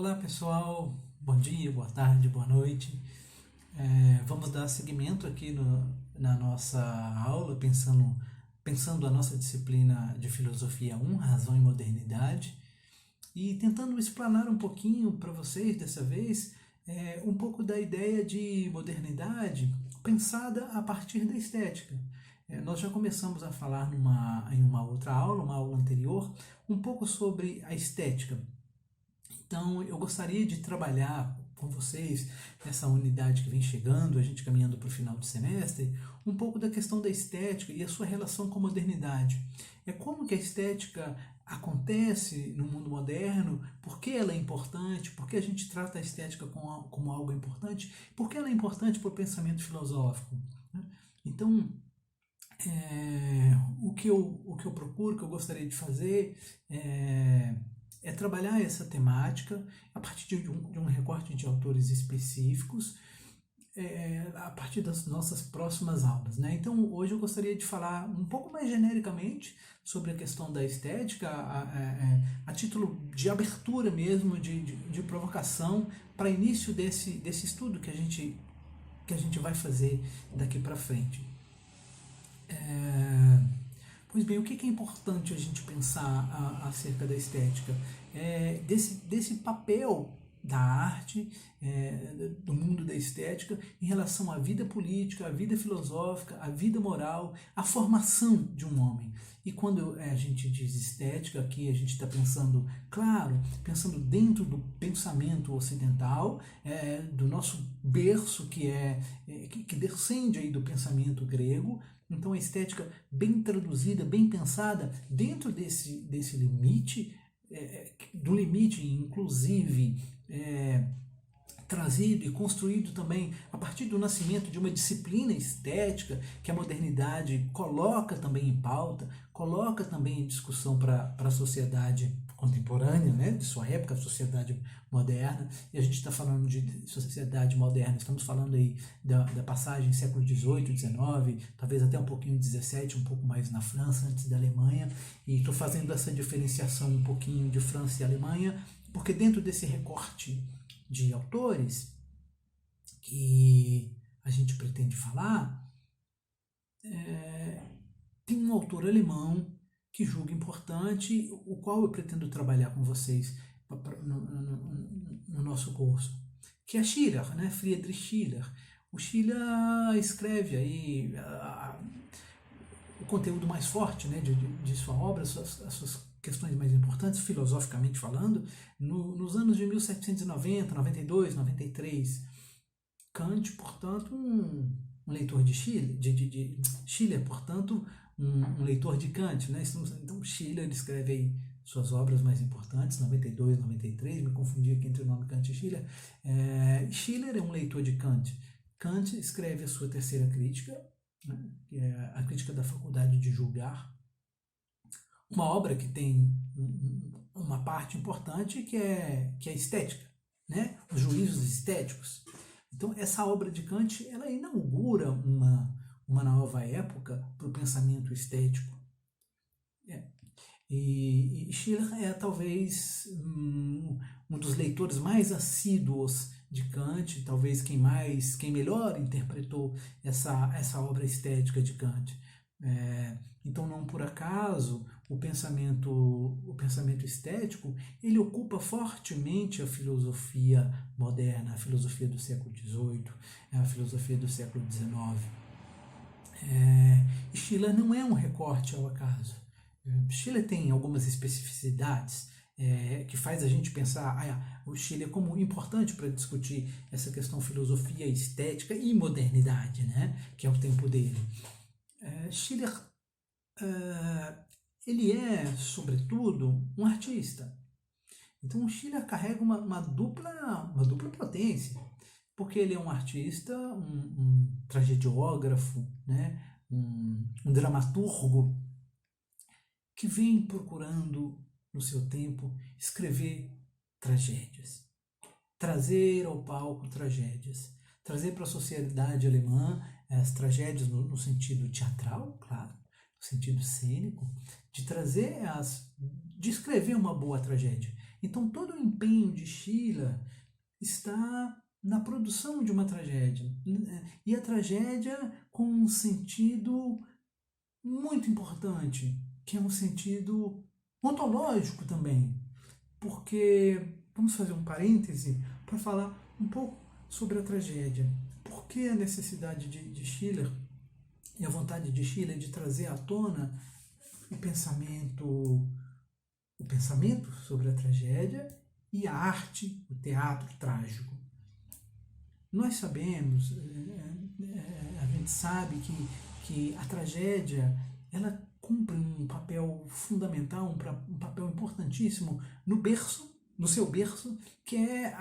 Olá pessoal, bom dia, boa tarde, boa noite. Vamos dar seguimento aqui na nossa aula, pensando a nossa disciplina de Filosofia 1, Razão e Modernidade, e tentando explanar um pouquinho para vocês dessa vez um pouco da ideia de modernidade pensada a partir da estética. Nós já começamos a falar em uma outra aula, uma aula anterior, um pouco sobre a estética. Então, eu gostaria de trabalhar com vocês nessa unidade que vem chegando, a gente caminhando para o final do semestre, um pouco da questão da estética e a sua relação com a modernidade. Como que a estética acontece no mundo moderno, por que ela é importante, por que a gente trata a estética como algo importante, por que ela é importante para o pensamento filosófico. Né? Então, o que eu procuro, o que eu gostaria de fazer é trabalhar essa temática a partir de um recorte de autores específicos, a partir das nossas próximas aulas. Né? Então, hoje eu gostaria de falar um pouco mais genericamente sobre a questão da estética, a título de abertura mesmo, de provocação para início desse estudo que a gente vai fazer daqui para frente. Pois bem, o que é importante a gente pensar acerca da estética? Desse papel da arte, do mundo da estética, em relação à vida política, à vida filosófica, à vida moral, à formação de um homem. E quando a gente diz estética, aqui a gente está pensando, claro, pensando dentro do pensamento ocidental, do nosso berço que descende aí do pensamento grego. Então a estética bem traduzida, bem pensada, dentro desse limite, do limite inclusive trazido e construído também a partir do nascimento de uma disciplina estética que a modernidade coloca também em pauta, coloca também em discussão para a sociedade contemporânea, né, de sua época, a sociedade moderna. E a gente está falando de sociedade moderna, estamos falando aí da passagem século XVIII, XIX, talvez até um pouquinho XVII, um pouco mais na França, antes da Alemanha, e estou fazendo essa diferenciação um pouquinho de França e Alemanha, porque dentro desse recorte de autores que a gente pretende falar, tem um autor alemão que julgo importante, o qual eu pretendo trabalhar com vocês no nosso curso, que é Schiller, né? Friedrich Schiller. O Schiller escreve aí o conteúdo mais forte, né, de sua obra, as suas questões mais importantes, filosoficamente falando, nos anos de 1790, 92, 93. Kant, portanto, um leitor de Schiller, portanto, um leitor de Kant. Né? Então, Schiller escreve aí suas obras mais importantes, 92, 93, me confundi aqui entre o nome Kant e Schiller. Schiller é um leitor de Kant. Kant escreve a sua terceira crítica, né, que é a crítica da faculdade de julgar, uma obra que tem uma parte importante que é a estética, né, os juízos estéticos. Então essa obra de Kant ela inaugura uma nova época para o pensamento estético. E Schiller é talvez um dos leitores mais assíduos de Kant, talvez quem melhor interpretou essa obra estética de Kant. Então, não por acaso, o pensamento estético ele ocupa fortemente a filosofia moderna, a filosofia do século XVIII, a filosofia do século XIX. Schiller não é um recorte ao acaso. Schiller tem algumas especificidades que faz a gente pensar o Schiller como importante para discutir essa questão filosofia, estética e modernidade, né, que é o tempo dele. Schiller ele é, sobretudo, um artista. Então o Schiller carrega uma dupla potência, porque ele é um artista, um tragediógrafo, né, um dramaturgo que vem procurando, no seu tempo, escrever tragédias, trazer ao palco tragédias, trazer para a sociedade alemã as tragédias no sentido teatral, claro, no sentido cênico, de trazer de escrever uma boa tragédia. Então todo o empenho de Schiller está na produção de uma tragédia. E a tragédia com um sentido muito importante, que é um sentido ontológico também. Porque, vamos fazer um parêntese para falar um pouco sobre a tragédia. Por que a necessidade de Schiller e a vontade de Schiller de trazer à tona o pensamento sobre a tragédia e a arte, o teatro trágico? Nós sabemos, a gente sabe que a tragédia ela cumpre um papel fundamental, um papel importantíssimo no seu berço, que é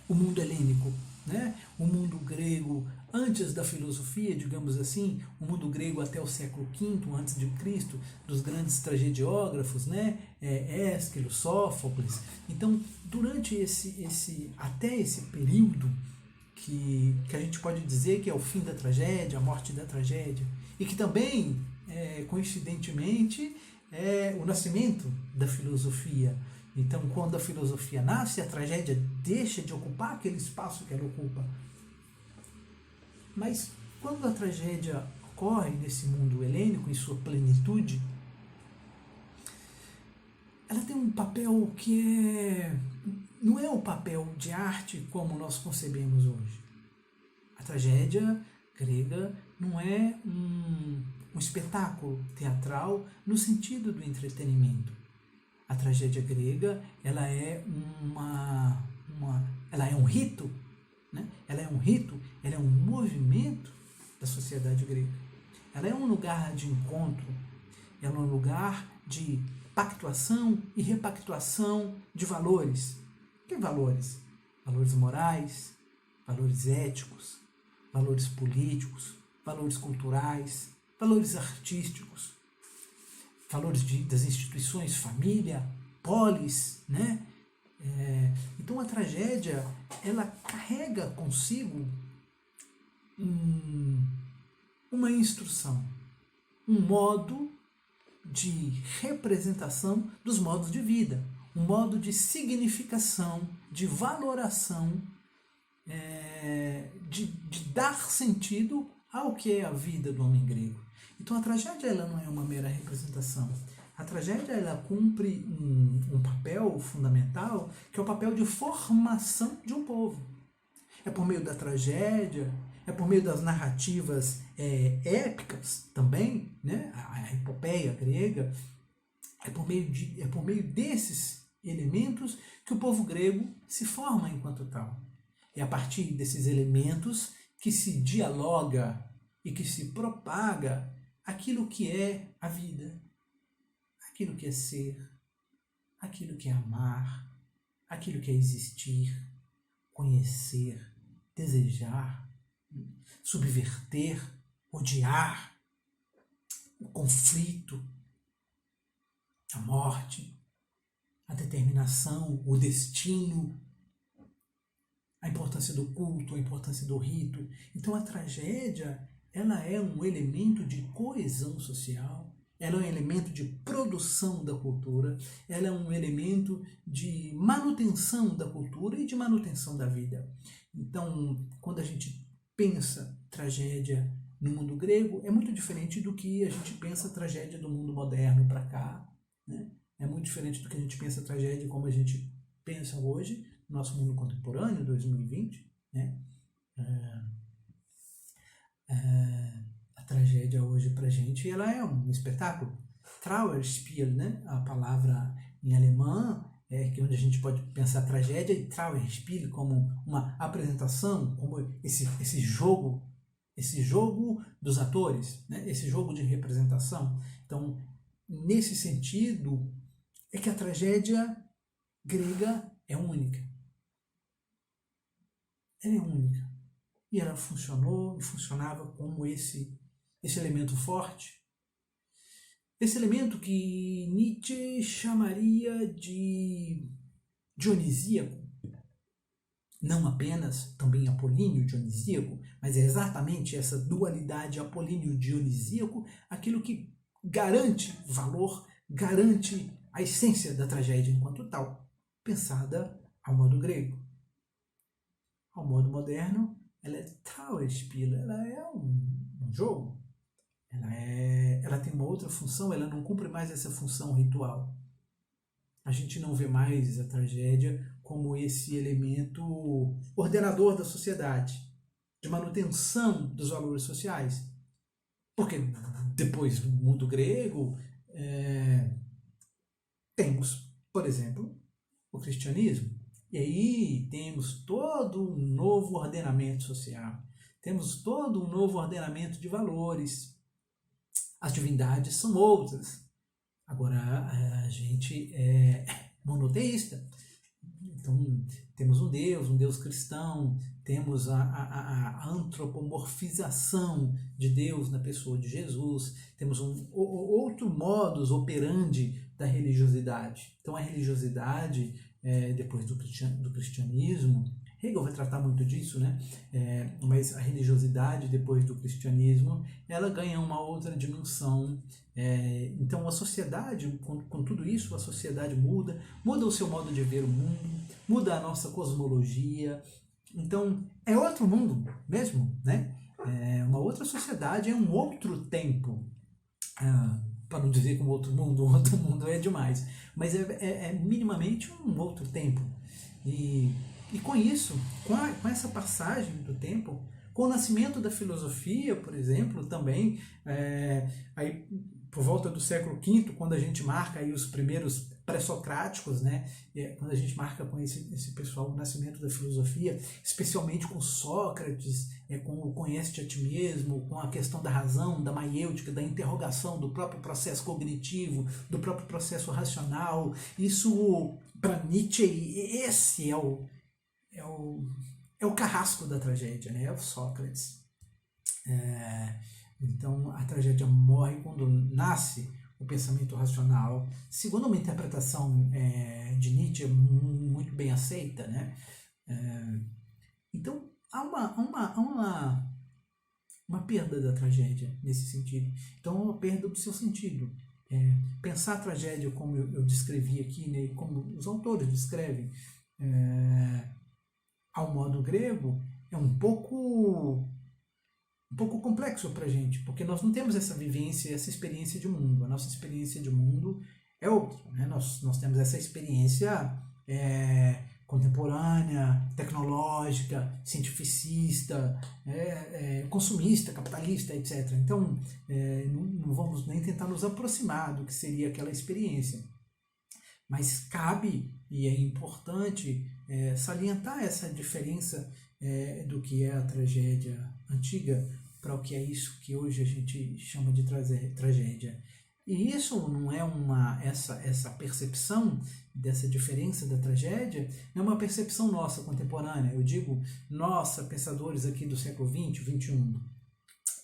o mundo helênico, né? O mundo grego antes da filosofia, digamos assim, o mundo grego até o século V antes de Cristo, dos grandes tragediógrafos, né? Ésquilo, Sófocles. Então, durante até esse período que a gente pode dizer que é o fim da tragédia, a morte da tragédia, e que também, coincidentemente, é o nascimento da filosofia. Então, quando a filosofia nasce, a tragédia deixa de ocupar aquele espaço que ela ocupa. Mas quando a tragédia ocorre nesse mundo helênico, em sua plenitude, ela tem um papel que não é o papel de arte como nós concebemos hoje. A tragédia grega não é um espetáculo teatral no sentido do entretenimento. A tragédia grega ela é ela é um rito, né? Ela é um rito, ela é um movimento da sociedade grega. Ela é um lugar de encontro, ela é um lugar de pactuação e repactuação de valores. Que valores? Valores morais, valores éticos, valores políticos, valores culturais, valores artísticos, valores das instituições, família, polis, né? Então a tragédia, ela carrega consigo uma instrução, um modo de representação dos modos de vida, um modo de significação, de valoração, de dar sentido ao que é a vida do homem grego. Então a tragédia ela não é uma mera representação. A tragédia ela cumpre um papel fundamental, que é o papel de formação de um povo. É por meio da tragédia, é por meio das narrativas épicas também, né? A epopeia grega, é por meio desses elementos que o povo grego se forma enquanto tal. É a partir desses elementos que se dialoga e que se propaga aquilo que é a vida, aquilo que é ser, aquilo que é amar, aquilo que é existir, conhecer, desejar, subverter, odiar, o conflito, a morte, a determinação, o destino, a importância do culto, a importância do rito. Então a tragédia, ela é um elemento de coesão social, ela é um elemento de produção da cultura, ela é um elemento de manutenção da cultura e de manutenção da vida. Então, quando a gente pensa tragédia no mundo grego, é muito diferente do que a gente pensa tragédia do mundo moderno para cá, né? É muito diferente do que a gente pensa tragédia como a gente pensa hoje, no nosso mundo contemporâneo, 2020, né? A tragédia hoje para a gente ela é um espetáculo. Trauerspiel, né? A palavra em alemão que onde a gente pode pensar tragédia, e Trauerspiel como uma apresentação, como esse jogo dos atores, né? Esse jogo de representação. Então, nesse sentido, é que a tragédia grega é única. Ela é única. E ela funcionou e funcionava como esse elemento forte. Esse elemento que Nietzsche chamaria de dionisíaco. Não apenas também apolíneo dionisíaco, mas é exatamente essa dualidade apolíneo-dionisíaco aquilo que garante valor, garante a essência da tragédia enquanto tal, pensada ao modo grego. Ao modo moderno, ela é Trauerspiel, ela é um jogo. Ela tem uma outra função, ela não cumpre mais essa função ritual. A gente não vê mais a tragédia como esse elemento ordenador da sociedade, de manutenção dos valores sociais. Porque depois do mundo grego, temos, por exemplo, o cristianismo. E aí temos todo um novo ordenamento social, temos todo um novo ordenamento de valores. As divindades são outras. Agora, a gente é monoteísta. Então, temos um Deus cristão, temos a antropomorfização de Deus na pessoa de Jesus, temos outro modus operandi da religiosidade. Então, a religiosidade, depois do cristianismo, Hegel vai tratar muito disso, né? Mas a religiosidade, depois do cristianismo, ela ganha uma outra dimensão. Então, a sociedade, com tudo isso, a sociedade muda o seu modo de ver o mundo, muda a nossa cosmologia. Então, é outro mundo mesmo, né? É uma outra sociedade, é um outro tempo. Para não dizer que um outro mundo é demais, mas é minimamente um outro tempo. E com isso, com essa passagem do tempo, com o nascimento da filosofia, por exemplo, também, aí, por volta do século V, quando a gente marca aí os primeiros pré-socráticos, né? Quando a gente marca com esse pessoal o nascimento da filosofia, especialmente com Sócrates, com o conhece-te a ti mesmo, com a questão da razão, da maiêutica, da interrogação, do próprio processo cognitivo, do próprio processo racional. Isso, para Nietzsche, esse é o carrasco da tragédia, né? É o Sócrates. Então, a tragédia morre quando nasce o pensamento racional, segundo uma interpretação de Nietzsche muito bem aceita, né? Então, há uma perda da tragédia nesse sentido. Então, uma perda do seu sentido. Pensar a tragédia como eu descrevi aqui, né, como os autores descrevem, ao modo grego, é um pouco complexo para a gente, porque nós não temos essa vivência, essa experiência de mundo. A nossa experiência de mundo é outra, né? Nós temos essa experiência contemporânea, tecnológica, cientificista, consumista, capitalista, etc. Então, não vamos nem tentar nos aproximar do que seria aquela experiência. Mas cabe, e é importante, salientar essa diferença do que é a tragédia antiga para o que é isso que hoje a gente chama de tragédia. E isso não é essa percepção dessa diferença da tragédia, não é uma percepção nossa contemporânea. Eu digo nossa, pensadores aqui do século XX, XXI.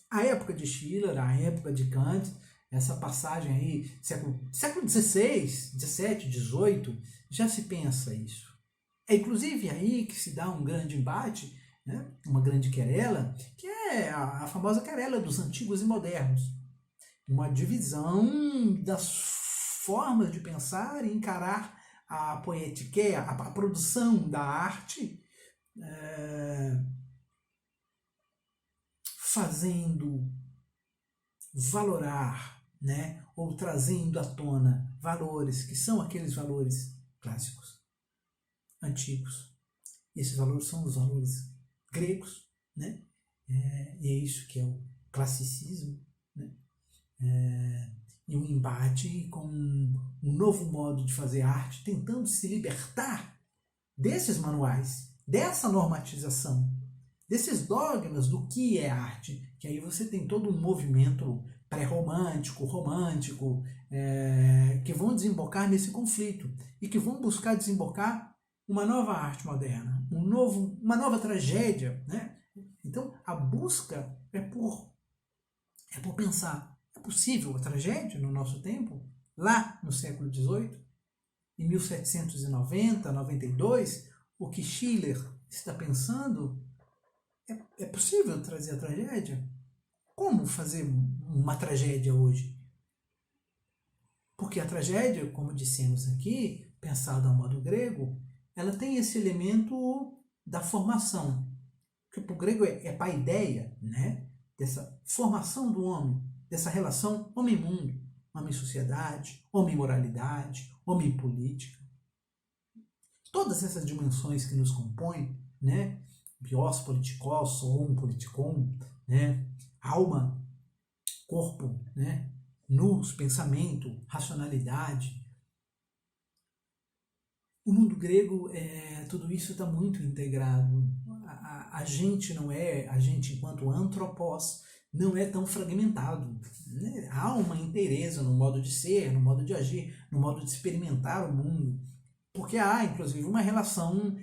A época de Schiller, a época de Kant, essa passagem aí, século XVI, XVII, XVIII, já se pensa isso. É inclusive aí que se dá um grande embate, né? Uma grande querela, que é a famosa querela dos antigos e modernos. Uma divisão das formas de pensar e encarar a poética, a produção da arte, fazendo valorar, né, ou trazendo à tona valores que são aqueles valores clássicos, antigos. E esses valores são os valores gregos, né? E é isso que é o classicismo, né? E um embate com um novo modo de fazer arte, tentando se libertar desses manuais, dessa normatização, desses dogmas do que é arte, que aí você tem todo um movimento pré-romântico, romântico, que vão desembocar nesse conflito e que vão buscar desembocar uma nova arte moderna, uma nova tragédia, né? Então, a busca é por pensar, é possível a tragédia no nosso tempo? Lá no século XVIII, em 1790, 92, o que Schiller está pensando, é possível trazer a tragédia? Como fazer uma tragédia hoje? Porque a tragédia, como dissemos aqui, pensada ao modo grego, ela tem esse elemento da formação, que para o grego é paideia, né? Dessa formação do homem, dessa relação homem-mundo, homem-sociedade, homem-moralidade, homem-política. Todas essas dimensões que nos compõem, né? Bios politikos, homo politikon, né? Alma, corpo, né? Nous, pensamento, racionalidade. O mundo grego, tudo isso está muito integrado. A gente não é, a gente enquanto antropós, não é tão fragmentado. Né? Há uma inteireza no modo de ser, no modo de agir, no modo de experimentar o mundo. Porque há, inclusive, uma relação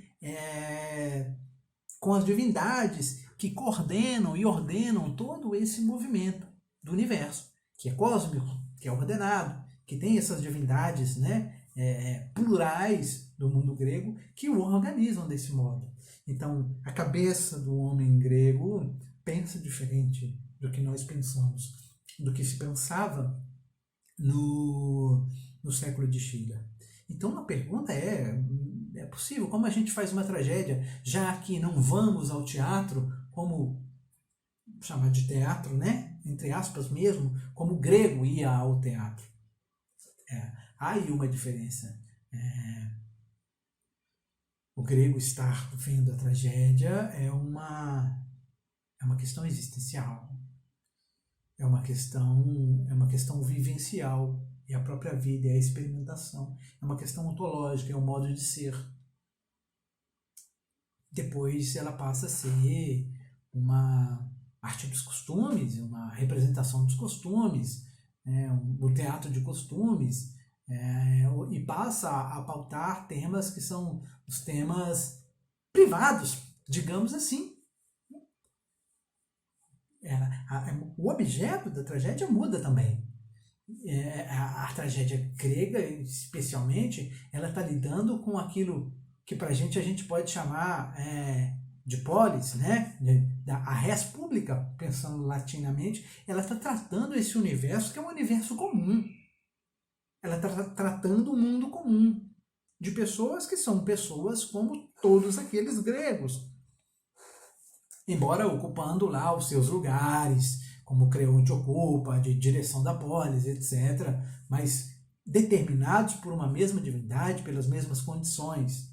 com as divindades que coordenam e ordenam todo esse movimento do universo, que é cósmico, que é ordenado, que tem essas divindades, né, plurais do mundo grego que o organizam desse modo. Então, a cabeça do homem grego pensa diferente do que nós pensamos, do que se pensava no século de Schiller. Então, a pergunta é possível? Como a gente faz uma tragédia, já que não vamos ao teatro, como chamar de teatro, né? Entre aspas mesmo, como o grego ia ao teatro? Há aí uma diferença. O grego estar vendo a tragédia é uma questão existencial, é uma questão vivencial, é a própria vida, é a experimentação, é uma questão ontológica, é um modo de ser. Depois ela passa a ser uma arte dos costumes, uma representação dos costumes, o teatro de costumes, e passa a pautar temas que são os temas privados, digamos assim. O objeto da tragédia muda também. A tragédia grega, especialmente, ela está lidando com aquilo que para a gente pode chamar de polis, né? A res pública, pensando latinamente, ela está tratando esse universo que é um universo comum. Ela está tratando um mundo comum, de pessoas que são pessoas como todos aqueles gregos, embora ocupando lá os seus lugares, como o Creonte ocupa, de direção da polis, etc., mas determinados por uma mesma divindade, pelas mesmas condições.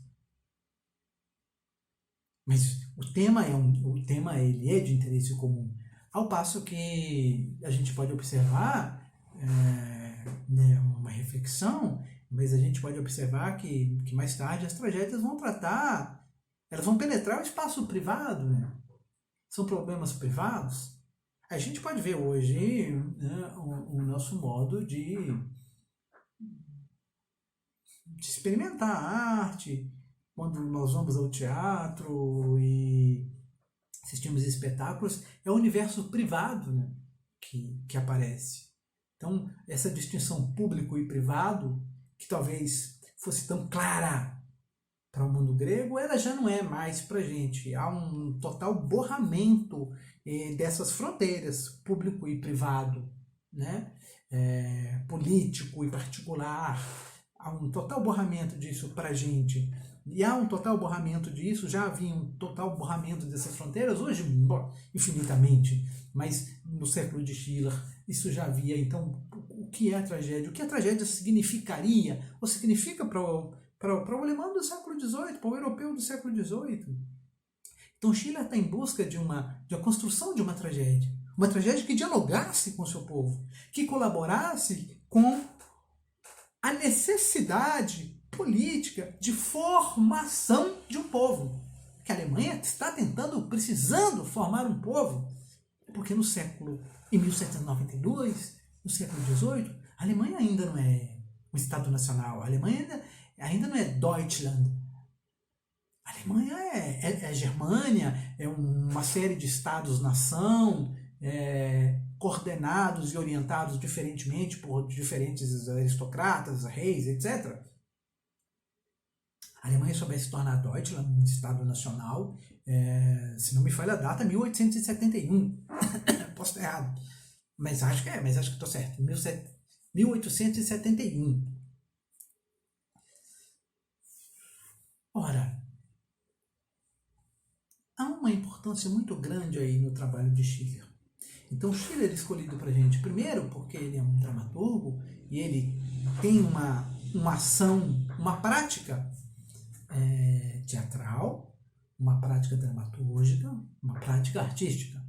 Mas o tema ele é de interesse comum, ao passo que a gente pode observar uma reflexão, mas a gente pode observar que mais tarde as tragédias vão tratar, elas vão penetrar o espaço privado, né? São problemas privados. A gente pode ver hoje, né, o nosso modo de experimentar a arte, quando nós vamos ao teatro e assistimos espetáculos, é o universo privado, né, que aparece. Então, essa distinção público e privado, que talvez fosse tão clara para o mundo grego, ela já não é mais para a gente. Há um total borramento dessas fronteiras, público e privado, né? Político e particular. Há um total borramento disso para a gente. E há um total borramento disso, já havia um total borramento dessas fronteiras, hoje, infinitamente, mas no século de Schiller isso já havia. Então, o que é a tragédia? O que a tragédia significaria, ou significa para o alemão do século XVIII, para o europeu do século XVIII. Então Schiller está em busca de uma construção de uma tragédia que dialogasse com o seu povo, que colaborasse com a necessidade política de formação de um povo. Que a Alemanha está precisando formar um povo, porque em 1792, no século XVIII, a Alemanha ainda não é um Estado nacional, a Alemanha ainda não é Deutschland. A Alemanha é Germânia, é uma série de estados-nação, coordenados e orientados diferentemente por diferentes aristocratas, reis, etc. A Alemanha só vai se tornar Deutschland, um Estado nacional, se não me falha a data, 1871. Posso estar errado, mas acho que estou certo. 1871. Ora, há uma importância muito grande aí no trabalho de Schiller. Então, Schiller é escolhido para a gente, primeiro, porque ele é um dramaturgo e ele tem uma ação, uma prática teatral, uma prática dramatúrgica, uma prática artística.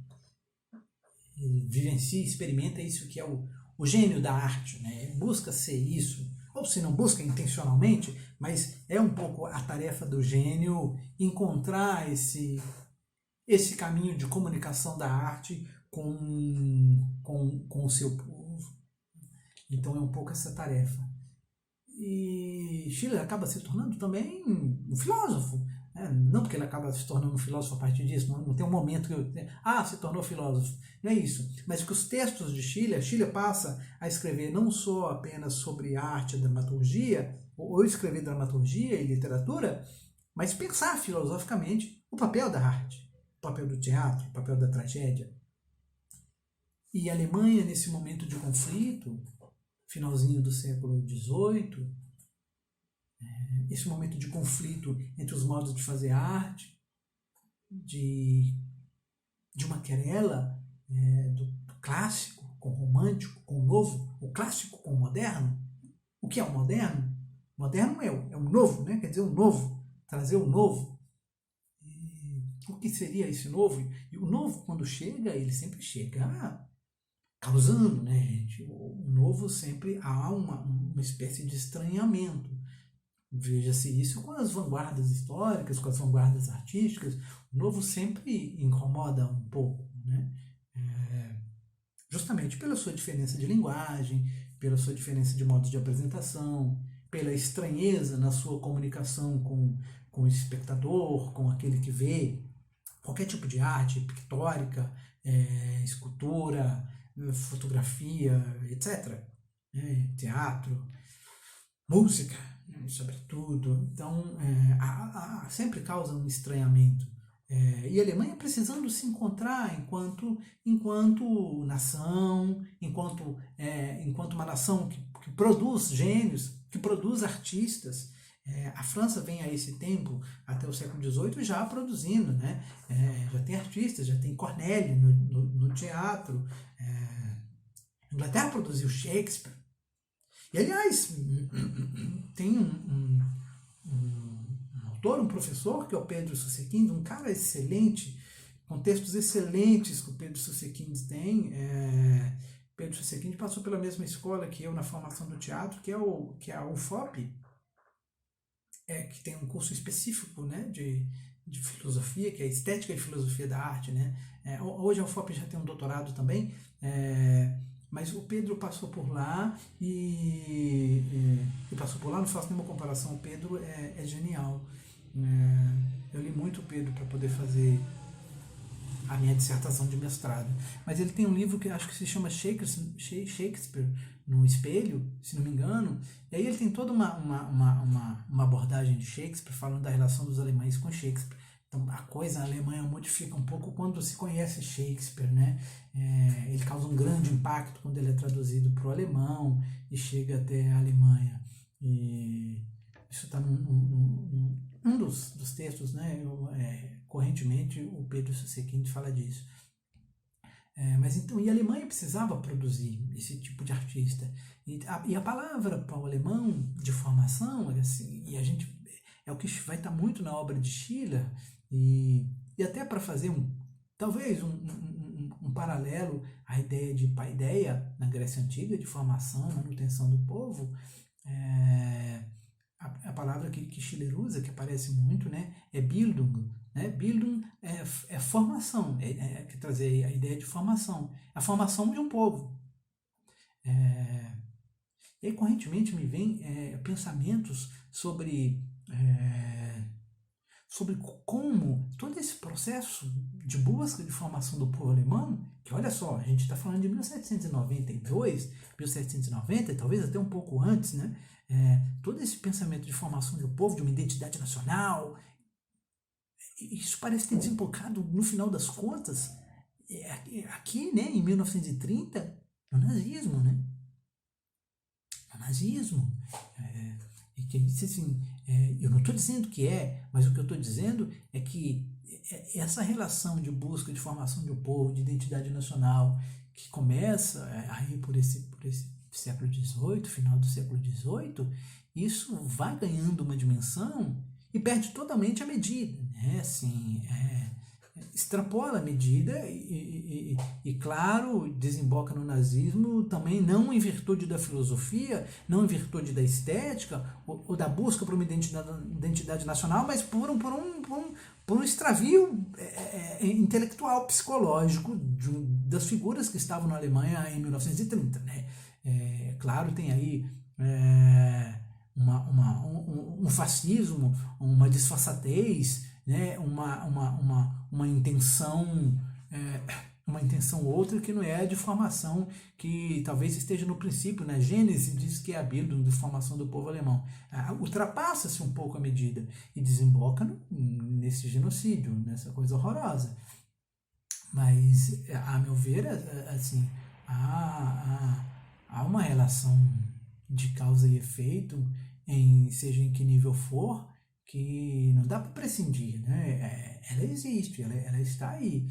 Ele vivencia, experimenta isso que é o gênio da arte, né? Ele busca ser isso, ou se não busca intencionalmente, mas é um pouco a tarefa do gênio encontrar esse caminho de comunicação da arte com o seu povo. Então é um pouco essa tarefa. E Schiller acaba se tornando também um filósofo. Né? Não porque ele acaba se tornando um filósofo a partir disso, não tem um momento que se tornou filósofo. Não é isso. Mas que os textos de Schiller passa a escrever não só apenas sobre arte e dramaturgia, ou escrever dramaturgia e literatura, mas pensar filosoficamente o papel da arte, o papel do teatro, o papel da tragédia. E a Alemanha, nesse momento de conflito, finalzinho do século XVIII, esse momento de conflito entre os modos de fazer arte, de uma querela do clássico com o romântico, com o novo, o clássico com o moderno. O que é o moderno? O moderno é o novo, né? Quer dizer, o novo, trazer o novo. E o que seria esse novo? E o novo, quando chega, ele sempre chega causando, né, gente? O novo sempre há uma espécie de estranhamento. Veja-se isso com as vanguardas históricas, com as vanguardas artísticas. O novo sempre incomoda um pouco, né? Justamente pela sua diferença de linguagem, pela sua diferença de modos de apresentação, pela estranheza na sua comunicação com o espectador, com aquele que vê qualquer tipo de arte, pictórica, escultura, fotografia, etc. Teatro, música, sobretudo. Então, sempre causa um estranhamento. E a Alemanha precisando se encontrar enquanto nação, enquanto uma nação que produz gênios, que produz artistas. A França vem a esse tempo, até o século XVIII, já produzindo, né? Já tem artistas, já tem Corneille no teatro. A Inglaterra produziu Shakespeare. E, aliás, tem um autor, um professor, que é o Pedro Susekind, um cara excelente, com textos excelentes que o Pedro Susekind tem. Pedro Susekind passou pela mesma escola que eu na formação do teatro, que é a UFOP, que tem um curso específico, né, de filosofia, que é Estética e Filosofia da Arte. Né? Hoje a UFOP já tem um doutorado também, mas o Pedro passou por lá e passou por lá, não faço nenhuma comparação, o Pedro é genial. Eu li muito o Pedro para poder fazer a minha dissertação de mestrado. Mas ele tem um livro que acho que se chama Shakespeare no Espelho, se não me engano, e aí ele tem toda uma abordagem de Shakespeare, falando da relação dos alemães com Shakespeare. Então a coisa na Alemanha modifica um pouco quando se conhece Shakespeare, né? Ele causa um grande impacto quando ele é traduzido para o alemão e chega até a Alemanha. E isso está num dos textos, né? Correntemente o Pedro Susekind fala disso. Mas então, e a Alemanha precisava produzir esse tipo de artista. E a palavra para o alemão de formação, assim, e a gente é o que vai estar muito na obra de Schiller, e até para fazer talvez um paralelo à ideia de paideia na Grécia Antiga, de formação, manutenção do povo. A palavra que Schiller usa, que aparece muito, né, é Bildung. Né? Bildung é formação, quer trazer a ideia de formação, a formação de um povo. E aí, correntemente me vem pensamentos sobre como todo esse processo de busca de formação do povo alemão, que olha só, a gente está falando de 1792, 1790, talvez até um pouco antes, né? Todo esse pensamento de formação do povo, de uma identidade nacional, isso parece ter desembocado, no final das contas, aqui, né, em 1930, no nazismo, né? nazismo. E que disse assim, eu não estou dizendo que mas o que eu estou dizendo é que essa relação de busca de formação de um povo, de identidade nacional, que começa aí por esse século XVIII, final do século XVIII, isso vai ganhando uma dimensão e perde totalmente a medida, né? Assim, extrapola a medida e, claro, desemboca no nazismo também não em virtude da filosofia, não em virtude da estética ou da busca por uma identidade nacional, mas por um extravio intelectual, psicológico das figuras que estavam na Alemanha em 1930, né? Claro, tem aí um fascismo, uma disfarçatez, né? uma intenção outra que não é de formação, que talvez esteja no princípio, na Gênese diz que é a Bíblia de formação do povo alemão. Ultrapassa-se um pouco a medida e desemboca nesse genocídio, nessa coisa horrorosa. Mas, a meu ver, assim, há uma relação de causa e efeito, seja em que nível for, que não dá para prescindir, né? Ela existe, ela está aí.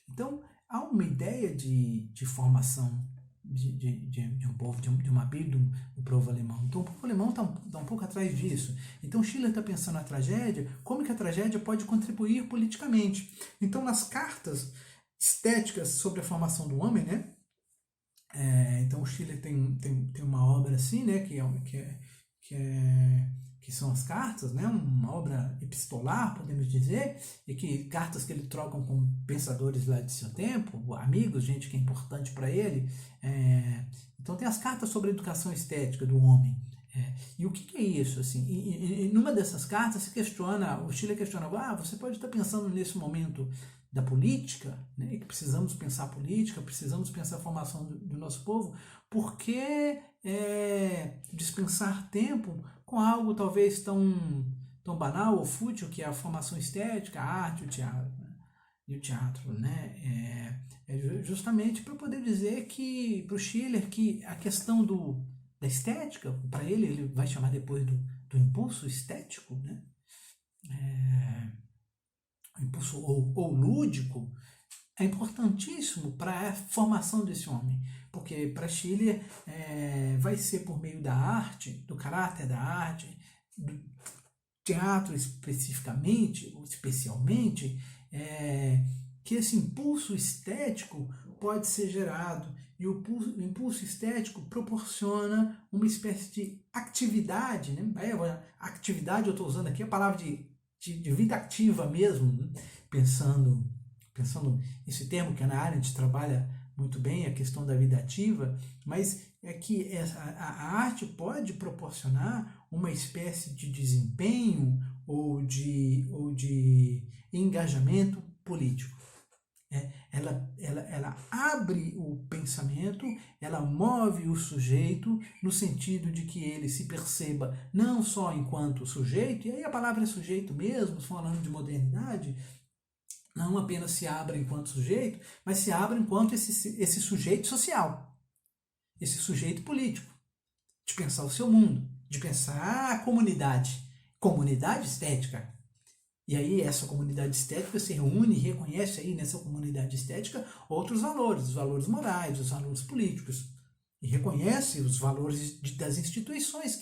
Então, há uma ideia de formação de um povo, de uma Bíblia do povo alemão. Então, o povo alemão está um pouco atrás disso. Então, Schiller está pensando na tragédia, como que a tragédia pode contribuir politicamente. Então, nas cartas estéticas sobre a formação do homem, né? Então, o Schiller tem uma obra assim, né? Que são as cartas, né? Uma obra epistolar, podemos dizer, e que cartas que ele troca com pensadores lá de seu tempo, amigos, gente que é importante para ele. Então tem as cartas sobre a educação estética do homem. E o que é isso? Assim, e numa dessas cartas o Schiller questiona, você pode estar pensando nesse momento da política, né, que precisamos pensar política, precisamos pensar a formação do nosso povo, por que dispensar tempo com algo talvez tão banal ou fútil, que é a formação estética, a arte, o teatro, né? E o teatro, né? Justamente para poder dizer que, para o Schiller, que a questão da estética, para ele vai chamar depois do impulso estético, né? O impulso ou lúdico, é importantíssimo para a formação desse homem, porque para Schiller vai ser por meio da arte, do caráter da arte, do teatro especificamente, ou especialmente, que esse impulso estético pode ser gerado, e o impulso estético proporciona uma espécie de atividade, né? Atividade, eu estou usando aqui a palavra de vida ativa mesmo, né? Pensando esse termo que a Hannah Arendt trabalha muito bem, a questão da vida ativa, mas é que a arte pode proporcionar uma espécie de desempenho ou de engajamento político. Ela abre o pensamento, ela move o sujeito no sentido de que ele se perceba não só enquanto sujeito, e aí a palavra é sujeito mesmo, falando de modernidade, não apenas se abre enquanto sujeito, mas se abre enquanto esse sujeito social, esse sujeito político, de pensar o seu mundo, de pensar a comunidade estética. E aí essa comunidade estética se reúne e reconhece aí nessa comunidade estética outros valores, os valores morais, os valores políticos, e reconhece os valores das instituições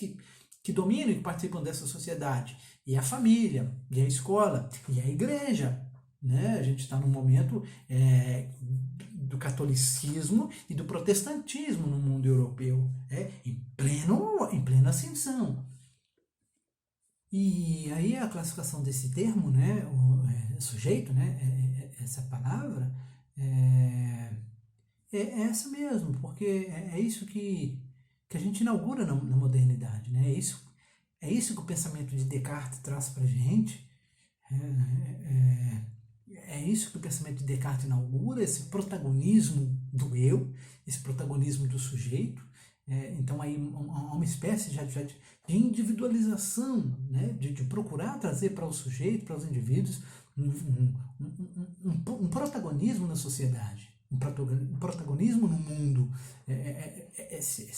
que dominam e que participam dessa sociedade, e a família, e a escola, e a igreja. Né? A gente está num momento do catolicismo e do protestantismo no mundo europeu, em plena ascensão. E aí a classificação desse termo, né, sujeito, né, essa palavra, é essa mesmo, porque é isso que a gente inaugura na modernidade. Né? É isso que o pensamento de Descartes traz para a gente. É isso que o pensamento de Descartes inaugura, esse protagonismo do eu, esse protagonismo do sujeito. Então aí há uma espécie já de individualização, né? de procurar trazer para o sujeito, para os indivíduos, um protagonismo na sociedade. um protagonismo no mundo, esse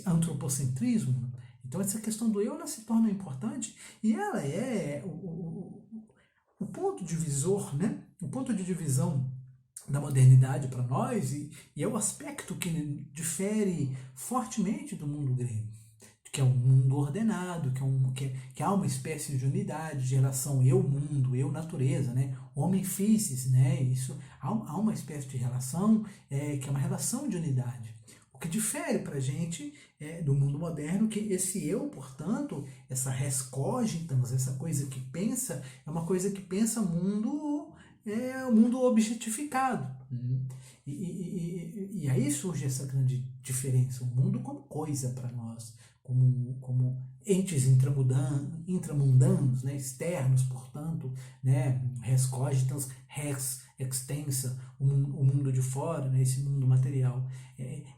antropocentrismo. Então essa questão do eu ela se torna importante e ela é o ponto divisor, né? O ponto de divisão da modernidade para nós e é o aspecto que difere fortemente do mundo grego, que é um mundo ordenado, que há uma espécie de unidade de relação eu-mundo, eu-natureza, né? Homem-physis, né? Isso, há uma espécie de relação que é uma relação de unidade. O que difere para a gente do mundo moderno, que esse eu, portanto, essa res cogitans, essa coisa que pensa, é uma coisa que pensa o mundo objetificado. E aí surge essa grande diferença, o mundo como coisa para nós, como entes intramundanos, né, externos, portanto, né, res cogitans, res extensa, o mundo de fora, né, esse mundo material.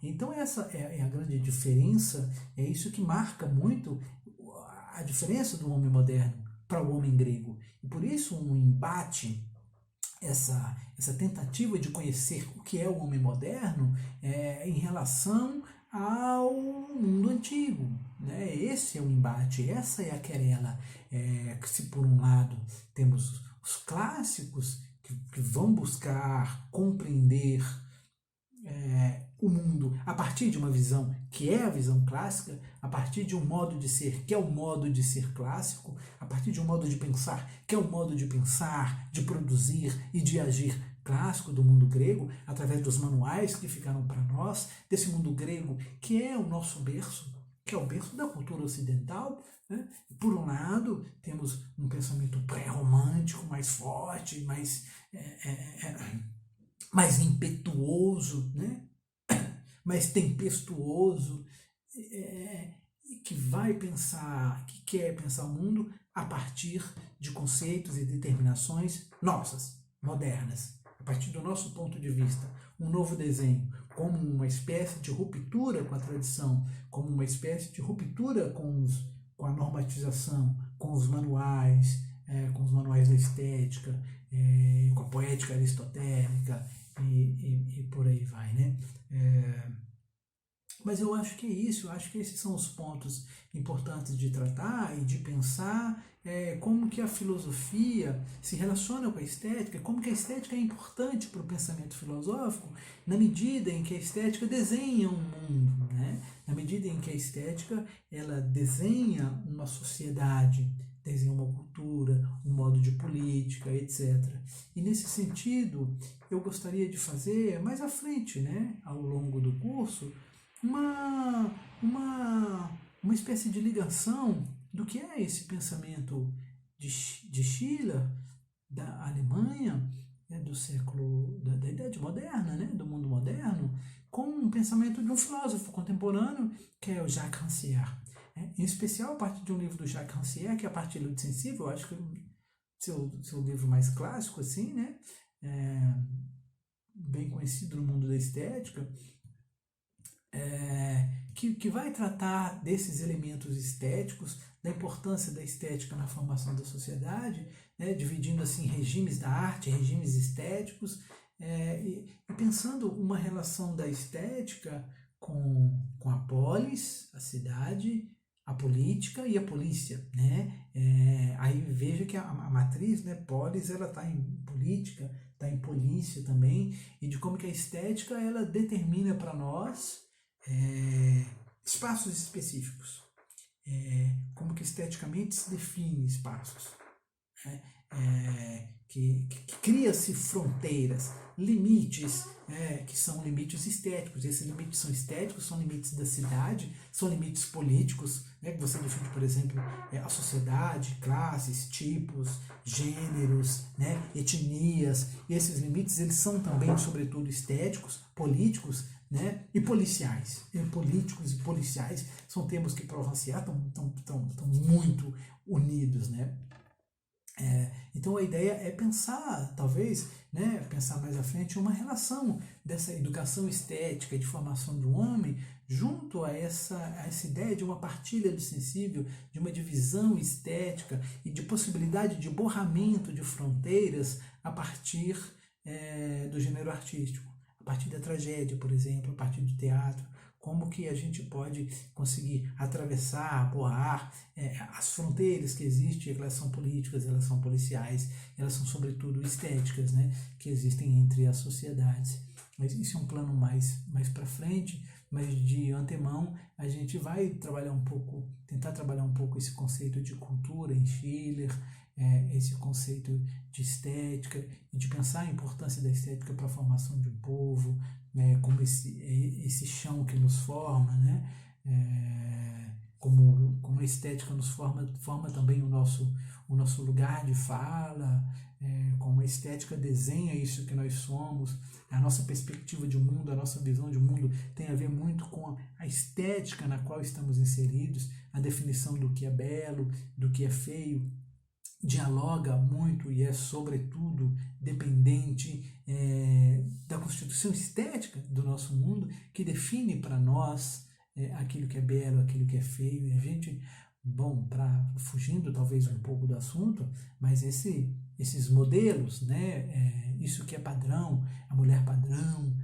Então essa é a grande diferença, é isso que marca muito a diferença do homem moderno para o homem grego. E por isso um embate, essa tentativa de conhecer o que é o homem moderno em relação ao mundo antigo. Né? Esse é o embate, essa é a querela. Que se por um lado temos os clássicos que vão buscar compreender o mundo a partir de uma visão que é a visão clássica, a partir de um modo de ser que é o modo de ser clássico, a partir de um modo de pensar que é o modo de pensar, de produzir e de agir clássico do mundo grego, através dos manuais que ficaram para nós, desse mundo grego que é o nosso berço, que é o berço da cultura ocidental. Né? Por um lado, temos um pensamento pré-romântico mais forte, mais impetuoso, né? Mais tempestuoso, que vai pensar, que quer pensar o mundo a partir de conceitos e determinações nossas, modernas, a partir do nosso ponto de vista, um novo desenho, como uma espécie de ruptura com a tradição, como uma espécie de ruptura com a normatização, com os manuais da estética, com a poética aristotélica e por aí vai, né? Mas eu acho que é isso, eu acho que esses são os pontos importantes de tratar e de pensar como que a filosofia se relaciona com a estética, como que a estética é importante para o pensamento filosófico, na medida em que a estética desenha um mundo, né? Na medida em que a estética ela desenha uma sociedade, desenha uma cultura, um modo de política, etc. E nesse sentido, eu gostaria de fazer mais à frente, né, ao longo do curso, uma espécie de ligação do que é esse pensamento de Schiller, da Alemanha, do século, da Idade Moderna, né, do mundo moderno, com um pensamento de um filósofo contemporâneo, que é o Jacques Rancière. Em especial a partir de um livro do Jacques Rancière, que é A Partilha Sensível, eu acho que é o seu livro mais clássico, assim, né, bem conhecido no mundo da estética, que vai tratar desses elementos estéticos, da importância da estética na formação da sociedade, né, dividindo assim regimes da arte, regimes estéticos, e pensando uma relação da estética com a polis, a cidade, a política e a polícia, né? Aí veja que a matriz, né, polis, ela está em política, está em polícia também, e de como que a estética ela determina para nós espaços específicos, como que esteticamente se define espaços, que cria-se fronteiras, limites, que são limites estéticos. Esses limites são estéticos, são limites da cidade, são limites políticos, que você define, por exemplo, a sociedade, classes, tipos, gêneros, etnias. E esses limites eles são também, sobretudo, estéticos, políticos, e policiais. Políticos e policiais são termos que para o Rancière estão muito unidos, né? Então a ideia é pensar, talvez, pensar mais à frente, uma relação dessa educação estética de formação do homem junto a essa ideia de uma partilha do sensível, de uma divisão estética e de possibilidade de borramento de fronteiras a partir do gênero artístico, a partir da tragédia, por exemplo, a partir do teatro, como que a gente pode conseguir atravessar, borrar as fronteiras que existem, elas são políticas, elas são policiais, elas são sobretudo estéticas, né, que existem entre as sociedades. Mas isso é um plano mais para frente, mas de antemão a gente vai trabalhar um pouco, tentar trabalhar um pouco esse conceito de cultura em Schiller, esse conceito de estética e de pensar a importância da estética para a formação de um povo, como esse chão que nos forma, né? Como a estética nos forma também o nosso lugar de fala, como a estética desenha isso que nós somos, a nossa perspectiva de mundo, a nossa visão de mundo tem a ver muito com a estética na qual estamos inseridos, a definição do que é belo, do que é feio, dialoga muito e é, sobretudo, dependente da constituição estética do nosso mundo, que define para nós aquilo que é belo, aquilo que é feio. E a gente, fugindo talvez um pouco do assunto, mas esses modelos, né, isso que é padrão, a mulher padrão,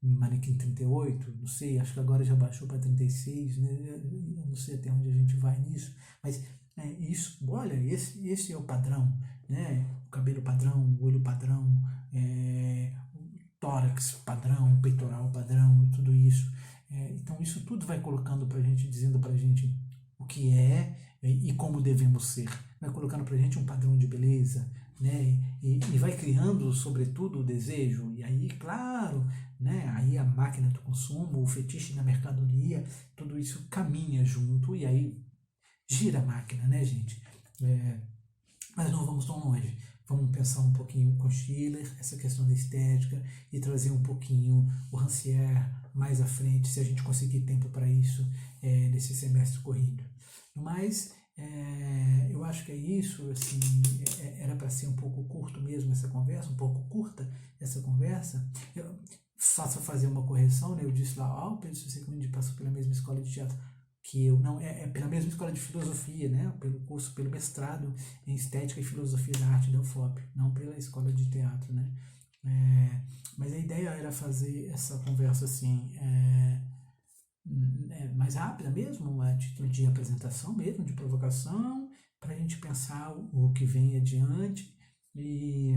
Manequim 38, não sei, acho que agora já baixou para 36, né, eu não sei até onde a gente vai nisso, mas isso, olha, esse é o padrão, né? O cabelo padrão, o olho padrão, o tórax padrão, o peitoral padrão, tudo isso. Então isso tudo vai colocando pra gente, dizendo pra gente o que é e como devemos ser. Vai colocando pra gente um padrão de beleza, né? E vai criando, sobretudo, o desejo. E aí, claro, né? Aí a máquina do consumo, o fetiche na mercadoria, tudo isso caminha junto e aí gira a máquina, né, gente? Mas não vamos tão longe. Vamos pensar um pouquinho com Schiller, essa questão da estética, e trazer um pouquinho o Rancière mais à frente, se a gente conseguir tempo para isso nesse semestre corrido. Mas eu acho que é isso, assim, era para ser um pouco curto mesmo essa conversa, um pouco curta essa conversa. Eu faço fazer uma correção, né? Eu disse lá, Pedro Secundini passou pela mesma escola de teatro que eu, não, pela mesma escola de filosofia, né? Pelo mestrado em estética e filosofia da arte da UFOP, não pela escola de teatro, né? Mas a ideia era fazer essa conversa assim, mais rápida mesmo, a título de apresentação mesmo, de provocação, para a gente pensar o que vem adiante, e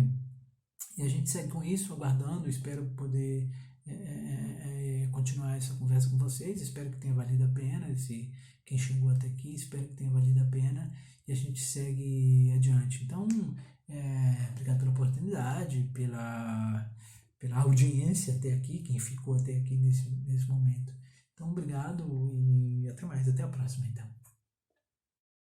a gente segue com isso, aguardando, espero poder continuar essa conversa com vocês, espero que tenha valido a pena, quem chegou até aqui, espero que tenha valido a pena, e a gente segue adiante. Então, obrigado pela oportunidade, pela audiência até aqui, quem ficou até aqui nesse momento. Então, obrigado e até mais, até a próxima então.